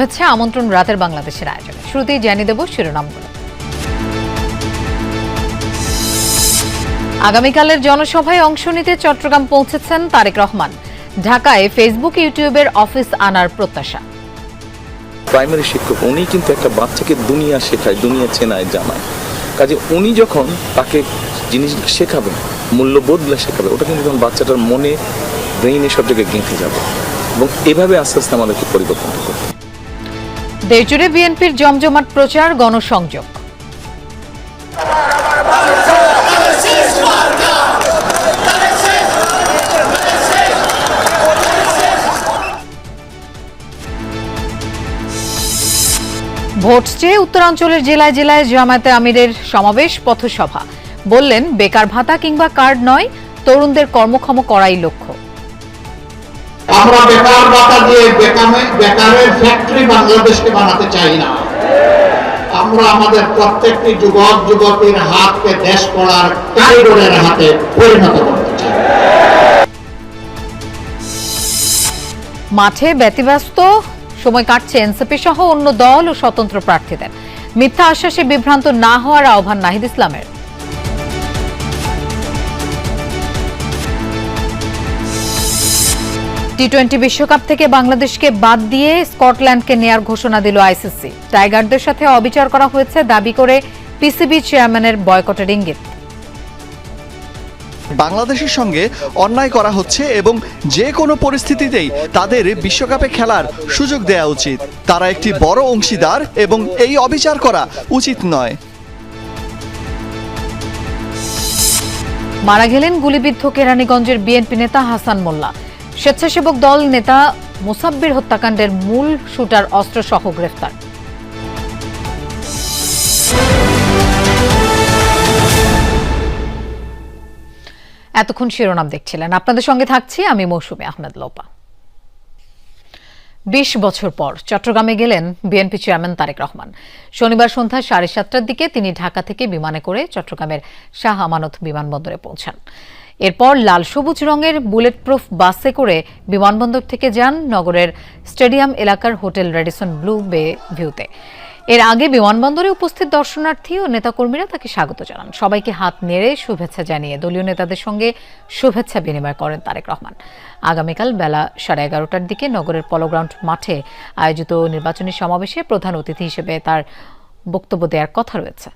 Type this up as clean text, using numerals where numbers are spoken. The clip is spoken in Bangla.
শুভেচ্ছা আমন্ত্রণ রাতের বাংলাদেশের আয়োজনে। শুরুতেই জানিয়ে দেব শিরোনামগুলো। আগামীকালের জনসভায় অংশ নিতে চট্টগ্রাম পৌঁছেছেন তারেক রহমান। ঢাকায় ফেসবুক ইউটিউবের অফিস আনার প্রত্যাশা। প্রাইমারি শিক্ষক উনি কিন্তু একটা বাচ্চাকে দুনিয়া শেখায়, দুনিয়া চেনায়, জানায়। কাজে উনি যখন তাকে জিনিস শেখাবেন, মূল্যবোধগুলো শেখাবে, ওটা কিন্তু তখন বাচ্চাটার মনে, ব্রেইনে সব জায়গায় গেঁথে যাবে এবং এভাবে আস্তে আস্তে আমাদেরকে পরিবর্তন করতে। দেশজুড়ে বিএনপির জমজমাট প্রচার, গণসংযোগ। ভোট চেয়ে উত্তরাঞ্চলের জেলায় জেলায় জামায়াতে আমিরের সমাবেশ, পথসভা। বললেন, বেকার ভাতা কিংবা কার্ড নয়, তরুণদের কর্মক্ষম করাই লক্ষ্য। আমরা বেকার ভাতা দিয়ে বেকারের ফ্যাক্টরি বাংলাদেশকে বানাতে চাই না। আমরা আমাদের প্রত্যেকটি যুবক যুবতীর হাতকে দেশ গড়ার কারিগরের হাতে পরিণত করতে চাই। মাঠে ব্যতিব্যস্ত সময় কাটছে এনসিপি সহ অন্য দল ও স্বতন্ত্র প্রার্থীদের। মিথ্যা আশ্বাসে বিভ্রান্ত না হওয়ার আহ্বান নাহিদ ইসলামের। টি-20 বিশ্বকাপ থেকে বাংলাদেশকে বাদ দিয়ে স্কটল্যান্ডকে নেয়ার ঘোষণা দিল আইসিসি। টাইগারদের সাথে অবিচার করা হয়েছে দাবি করে পিসিবি চেয়ারম্যানের বয়কটের ইঙ্গিত। বাংলাদেশের সঙ্গে অন্যায় করা হচ্ছে এবং যে কোনো পরিস্থিতিতেই তাদের বিশ্বকাপে খেলার সুযোগ দেওয়া উচিত। তারা একটি বড় অংশীদার এবং এই অবিচার করা উচিত নয়। মারা গেলেন গুলিবিদ্ধ কেরানীগঞ্জের বিএনপি নেতা হাসান মোল্লা। স্বেচ্ছাসেবক দল নেতা মোসাব্বির হত্যাকাণ্ডের মূল শুটার অস্ত্রসহ গ্রেফতার। এতক্ষণ শিরোনাম দেখছিলেন, আপনাদের সঙ্গে থাকছি আমি মৌসুমী আহমেদ লোপা। 20 বছর পর চট্টগ্রামে গেলেন বিএনপি চেয়ারম্যান তারেক রহমান। শনিবার সন্ধ্যা 7:30টার দিকে তিনি ঢাকা থেকে বিমানে করে চট্টগ্রামের শাহ আমানত বিমানবন্দরে পৌঁছান। এরপর লাল সবুজ রঙের বুলেট প্রুফ বাসে করে বিমানবন্দর থেকে যান নগরের স্টেডিয়াম এলাকার হোটেল রেডিসন ব্লু বে ভিউতে। এর আগে বিমানবন্দরে উপস্থিত দর্শনার্থী ও নেতাকর্মীরা তাকে স্বাগত জানান। সবাইকে হাত নেড়ে শুভেচ্ছা জানিয়ে দলীয় নেতাদের সঙ্গে শুভেচ্ছা বিনিময় করেন তারেক রহমান। আগামীকাল বেলা 11:30টার দিকে নগরের পলো গ্রাউন্ড মাঠে আয়োজিত নির্বাচনী সমাবেশে প্রধান অতিথি হিসেবে তার বক্তব্য দেওয়ার কথা রয়েছে।